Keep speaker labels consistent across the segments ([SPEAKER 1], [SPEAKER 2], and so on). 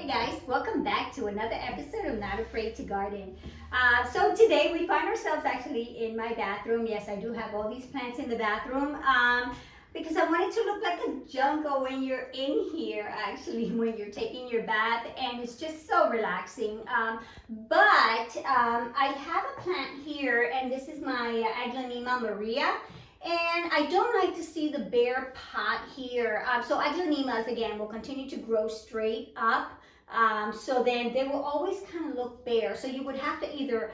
[SPEAKER 1] Hey guys, welcome back to another episode of Not Afraid to Garden. So today we find ourselves actually in my bathroom. Yes, I do have all these plants in the bathroom because I want it to look like a jungle when you're in here, actually, when you're taking your bath, and it's just so relaxing. But I have a plant here, and this is my aglaonema Maria. And I don't like to see the bare pot here. So aglaonemas, again, will continue to grow straight up. So then they will always kind of look bare. So you would have to either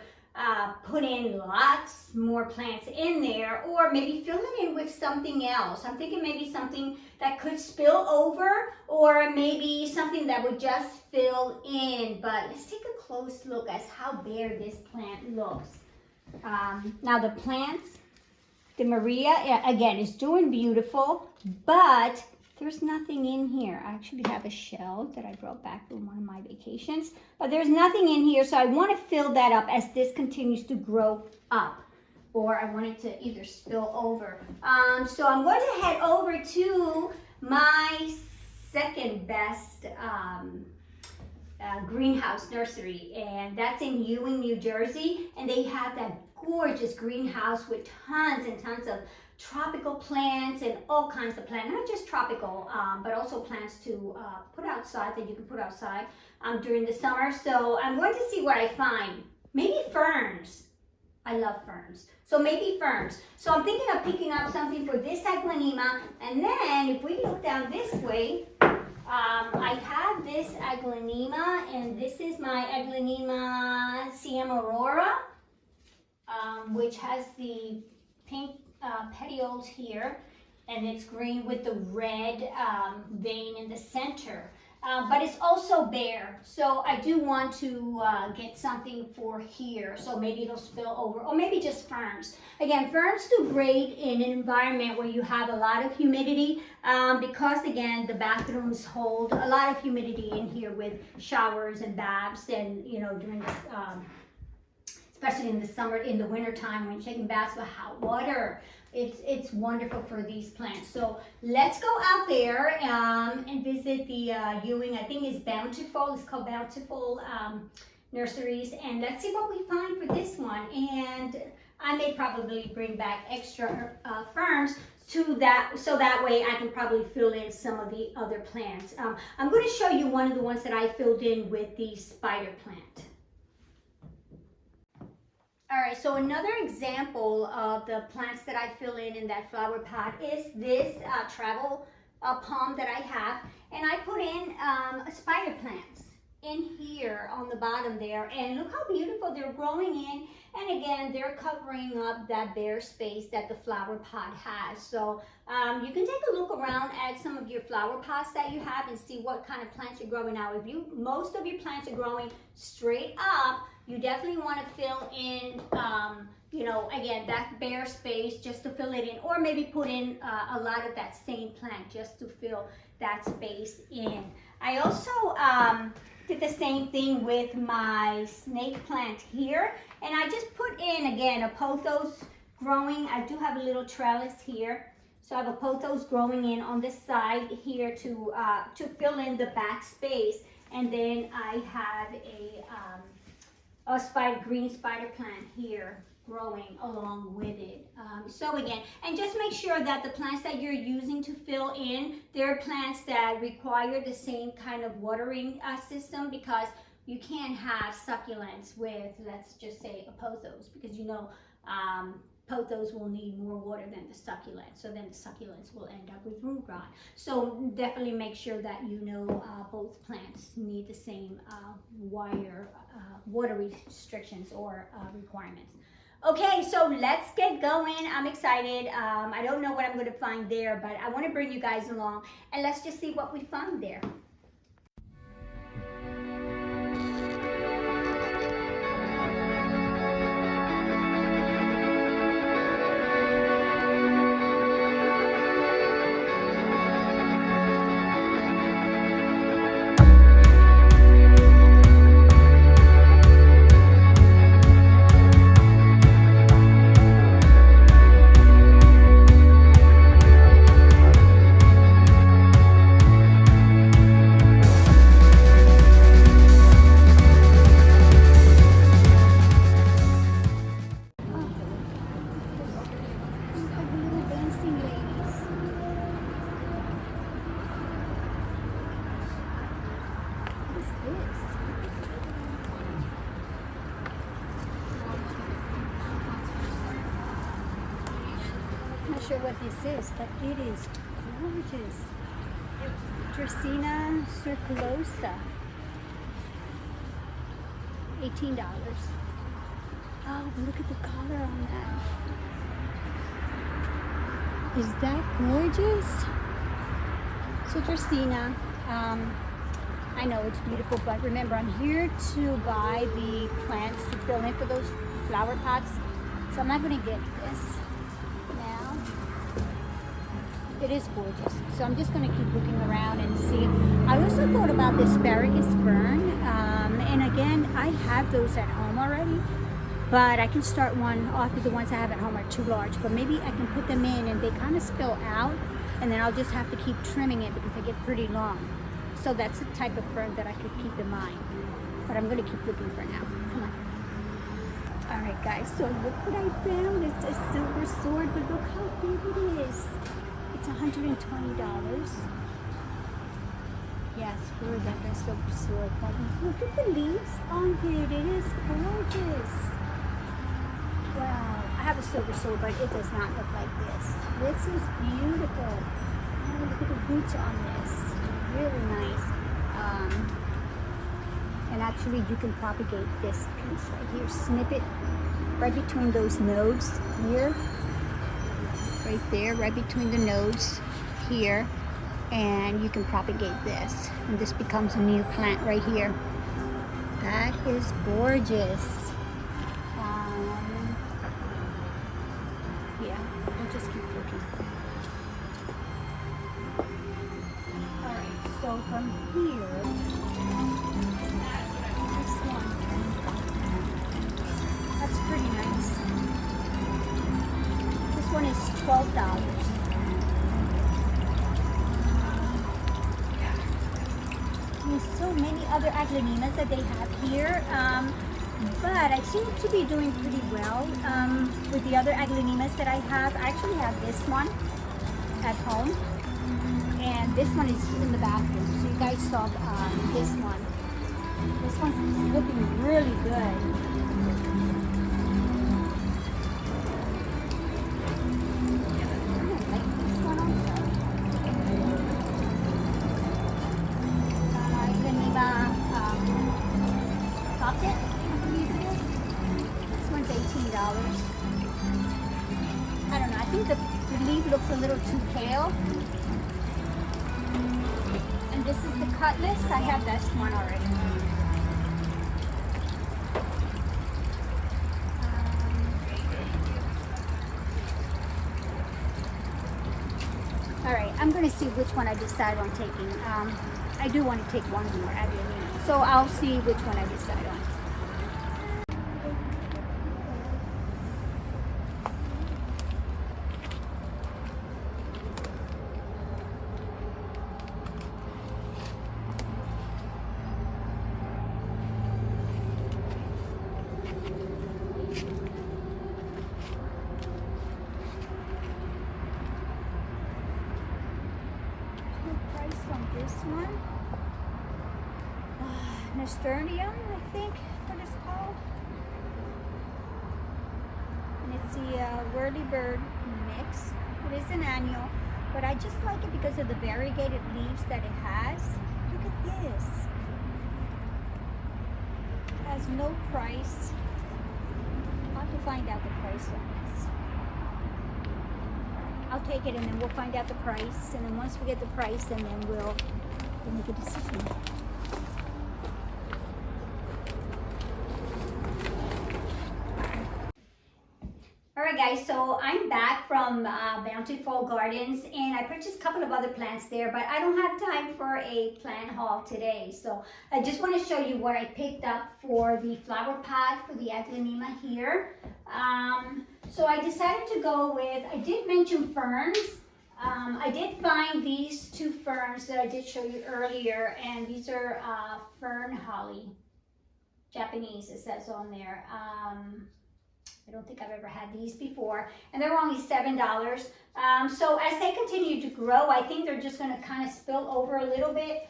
[SPEAKER 1] put in lots more plants in there, or maybe fill it in with something else. I'm thinking maybe something that could spill over, or maybe something that would just fill in. But let's take a close look at how bare this plant looks. Now the plants, the Maria, again, is doing beautiful, but there's nothing in here. I actually have a shell that I brought back from one of my vacations, but there's nothing in here, so I want to fill that up as this continues to grow up, or I want it to either spill over. So I'm going to head over to my second best greenhouse nursery, and that's in Ewing, New Jersey, and they have that gorgeous greenhouse with tons and tons of tropical plants and all kinds of plants, not just tropical, but also plants to put outside, that you can put outside during the summer. So I'm going to see what I find. Maybe ferns. I love ferns. So maybe ferns. So I'm thinking of picking up something for this aglaonema, and then if we look down this way, I have this aglaonema, and this is my aglaonema CM Aurora, which has the pink petioles here, and it's green with the red vein in the center. But it's also bare, so I do want to get something for here, so maybe it'll spill over, or maybe just ferns. Again, ferns do great in an environment where you have a lot of humidity, because again, the bathrooms hold a lot of humidity in here with showers and baths, and you know, during this, especially in the summer, in the winter time when you're taking baths with hot water. It's wonderful for these plants. So let's go out there and visit the Ewing, I think it's Bountiful, it's called Bountiful Nurseries, and let's see what we find for this one. And I may probably bring back extra ferns to that, so that way I can probably fill in some of the other plants. I'm going to show you one of the ones that I filled in with the spider plant. All right, so another example of the plants that I fill in that flower pot is this travel palm that I have, and I put in spider plants in here on the bottom there, and look how beautiful they're growing in, and again, they're covering up that bare space that the flower pot has. So you can take a look around at some of your flower pots that you have and see what kind of plants you're growing. Now, if most of your plants are growing straight up, you definitely want to fill in, you know, again, that bare space just to fill it in, or maybe put in a lot of that same plant just to fill that space in. I also did the same thing with my snake plant here, and I just put in, again, a pothos growing. I do have a little trellis here, so I have a pothos growing in on this side here to fill in the back space, and then I have a green spider plant here growing along with it. So again, and just make sure that the plants that you're using to fill in, they're plants that require the same kind of watering system, because you can't have succulents with, let's just say, a pothos, because you know pothos will need more water than the succulents, so then the succulents will end up with root rot. So definitely make sure that you know both plants need the same water restrictions or requirements. Okay, so let's get going. I'm excited. I don't know what I'm going to find there, but I want to bring you guys along, and let's just see what we find there. sure what this is, but it is gorgeous. Dracaena circulosa, $18. Oh, look at the color on that. Is that gorgeous? So Dracaena, I know it's beautiful, but remember, I'm here to buy the plants to fill in for those flower pots. So I'm not going to get this now. It is gorgeous. So I'm just going to keep looking around and see. I also thought about the asparagus fern. And again, I have those at home already. But I can start one off with the ones I have at home are too large. But maybe I can put them in and they kind of spill out. And then I'll just have to keep trimming it because they get pretty long. So that's the type of fern that I could keep in mind. But I'm going to keep looking for now. Come on. All right, guys. So look what I found. It's a silver sword, but look how big it is. It's $120. Yes, for a silver sword. But look at the leaves on it. It is gorgeous. Wow. I have a silver sword, but it does not look like this. This is beautiful. Oh, look at the roots on this. Really nice. And actually you can propagate this piece right here. Snip it right between those nodes here. Right there, right between the nodes here. And you can propagate this. And this becomes a new plant right here. That is gorgeous. Yeah, we'll just keep looking. So from here, this one, that's pretty nice. This one is $12. There's so many other aglaonemas that they have here, but I seem to be doing pretty well with the other aglaonemas that I have. I actually have this one at home. And this one is in the bathroom. So you guys saw this one. This one's looking really good. I like this one also. Aglaonema pocket, I believe it is. This one's $18. I don't know. I think the leaf looks a little too pale. This is the cutlass. I have this one already. All right, I'm going to see which one I decide on taking. I do want to take one more aglaonema, so I'll see which one I decide on. This one, Nasturtium, I think what it's called, and it's the whirlybird mix. It is an annual, but I just like it because of the variegated leaves that it has. Look at this. It has no price. I'll have to find out the price on this. I'll take it and then we'll find out the price, and then once we get the price, and then we'll make a decision. Alright guys, so I'm back from Bountiful Gardens, and I purchased a couple of other plants there, but I don't have time for a plant haul today. So I just want to show you what I picked up for the flower pot for the aglaonema here. So I decided to go with, I did mention ferns. I did find these two ferns that I did show you earlier, and these are fern holly, Japanese, it says on there. I don't think I've ever had these before, and they're only $7. So as they continue to grow, I think they're just going to kind of spill over a little bit.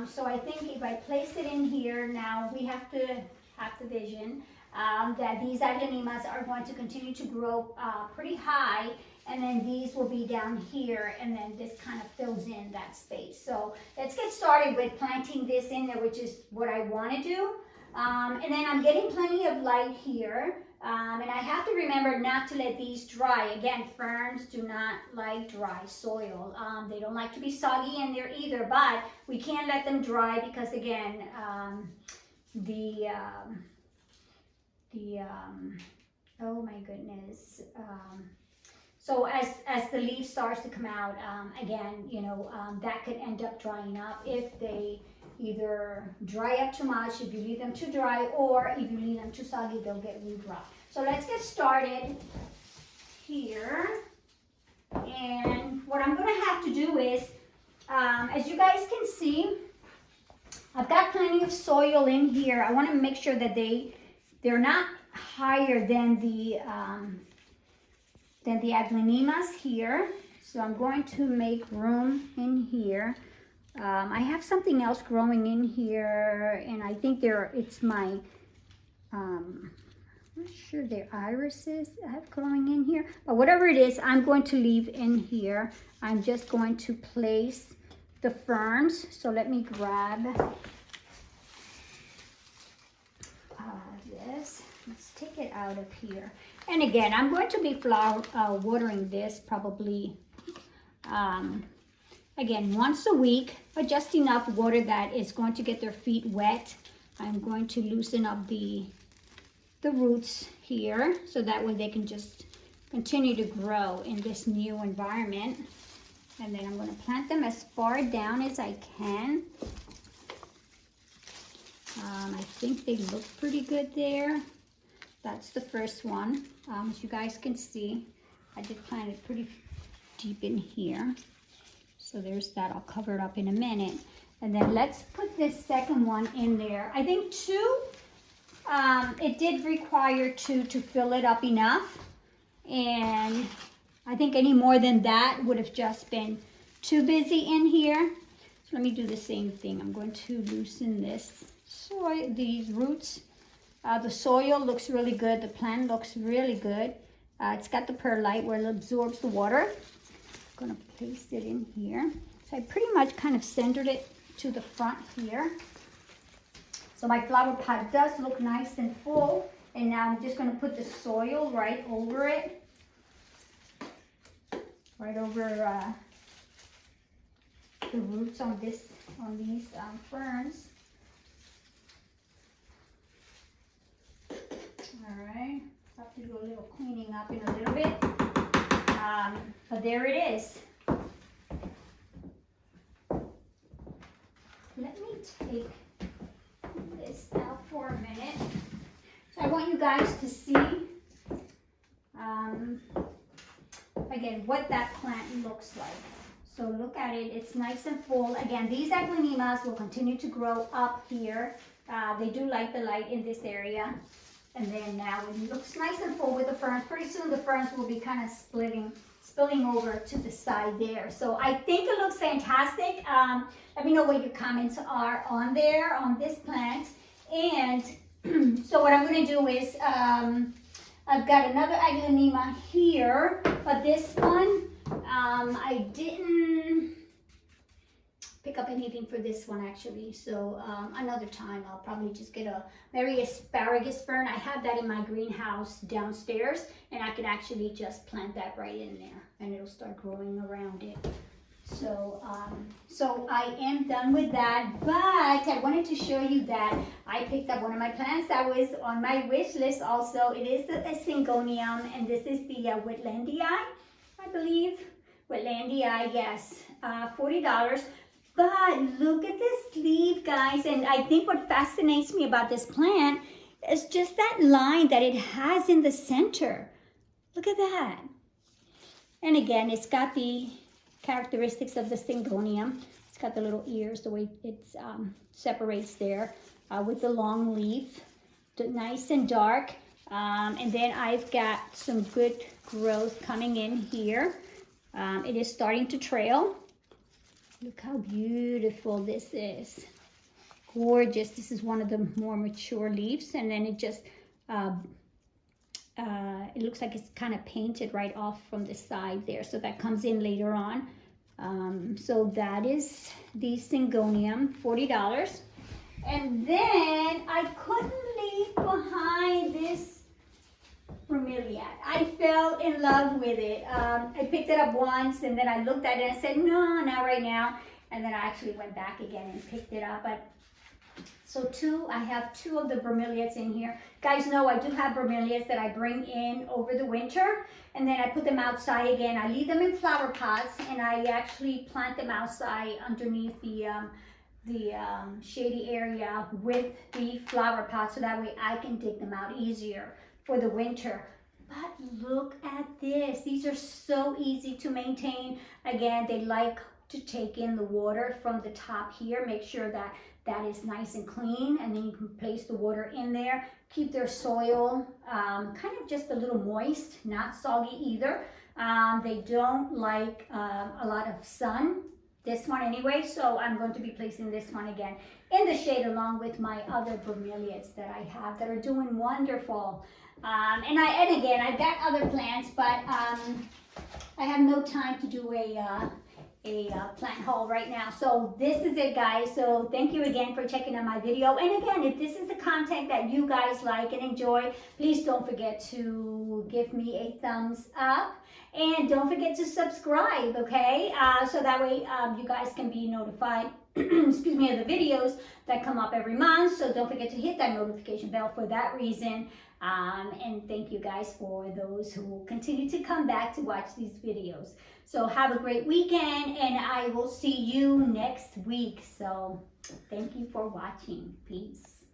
[SPEAKER 1] So I think if I place it in here, now we have to have the vision that these aglaonemas are going to continue to grow pretty high, and then these will be down here, and then this kind of fills in that space. So let's get started with planting this in there, which is what I want to do. And then I'm getting plenty of light here. And I have to remember not to let these dry. Again, ferns do not like dry soil. They don't like to be soggy in there either, but we can't let them dry because, again, oh my goodness. So as the leaf starts to come out, again, you know, that could end up drying up if they either dry up too much, if you leave them too dry, or if you leave them too soggy, they'll get root rot. So let's get started here. And what I'm going to have to do is, as you guys can see, I've got plenty of soil in here. I want to make sure that they're not higher than the aglaonemas here. So I'm going to make room in here. I have something else growing in here, and I think it's my, I'm not sure they're irises I have growing in here, but whatever it is, I'm going to leave in here. I'm just going to place the ferns. So let me grab this. Let's take it out of here. And again, I'm going to be watering this probably, again, once a week, but just enough water that is going to get their feet wet. I'm going to loosen up the roots here, so that way they can just continue to grow in this new environment. And then I'm going to plant them as far down as I can. I think they look pretty good there. That's the first one. As you guys can see, I did plant it pretty deep in here. So there's that. I'll cover it up in a minute. And then let's put this second one in there. I think two, it did require two to fill it up enough. And I think any more than that would have just been too busy in here. So let me do the same thing. I'm going to loosen these roots. The soil looks really good. The plant looks really good. It's got the perlite where it absorbs the water. I'm going to place it in here. So I pretty much kind of centered it to the front here. So my flower pot does look nice and full. And now I'm just going to put the soil right over it. Right over the roots on these ferns. All right, have to do a little cleaning up in a little bit, but there it is. Let me take this out for a minute. So I want you guys to see, again, what that plant looks like. So look at it, it's nice and full. Again, these aglaonemas will continue to grow up here. They do like the light in this area. And then now it looks nice and full with the ferns. Pretty soon the ferns will be kind of spilling over to the side there. So I think it looks fantastic. Let me know what your comments are on there, on this plant. And so what I'm going to do is, I've got another aglaonema here, but this one, I didn't pick up anything for this one actually. So another time I'll probably just get a Mary asparagus fern. I have that in my greenhouse downstairs, and I can actually just plant that right in there and it'll start growing around it. So so I am done with that, but I wanted to show you that I picked up one of my plants that was on my wish list also. It is the syngonium, and this is the Whitlandii, I believe. Whitlandii, yes, $40. But look at this leaf, guys, and I think what fascinates me about this plant is just that line that it has in the center. Look at that. And again, it's got the characteristics of the syngonium. It's got the little ears, the way it separates there with the long leaf, nice and dark. And then I've got some good growth coming in here. It is starting to trail. Look how beautiful this is. Gorgeous. This is one of the more mature leaves, and then it just it looks like it's kind of painted right off from the side there. So that comes in later on. So that is the Syngonium, $40. And then I couldn't leave behind this bromeliad. I fell in love with it. I picked it up once and then I looked at it and I said, no, not right now. And then I actually went back again and picked it up. But so I have two of the bromeliads in here. Guys know I do have bromeliads that I bring in over the winter and then I put them outside again. I leave them in flower pots and I actually plant them outside underneath the shady area with the flower pots so that way I can dig them out easier for the winter. But look at this. These are so easy to maintain. Again, they like to take in the water from the top here. Make sure that that is nice and clean, and then you can place the water in there. Keep their soil kind of just a little moist, not soggy either. They don't like a lot of sun, this one anyway, so I'm going to be placing this one again in the shade along with my other bromeliads that I have that are doing wonderful. And again, I've got other plants, but I have no time to do a plant haul right now. So this is it, guys. So thank you again for checking out my video. And again, if this is the content that you guys like and enjoy, please don't forget to give me a thumbs up. And don't forget to subscribe, okay? So that way you guys can be notified, excuse me, of the videos that come up every month. So don't forget to hit that notification bell for that reason. And thank you guys for those who will continue to come back to watch these videos. So have a great weekend and I will see you next week. So thank you for watching. Peace.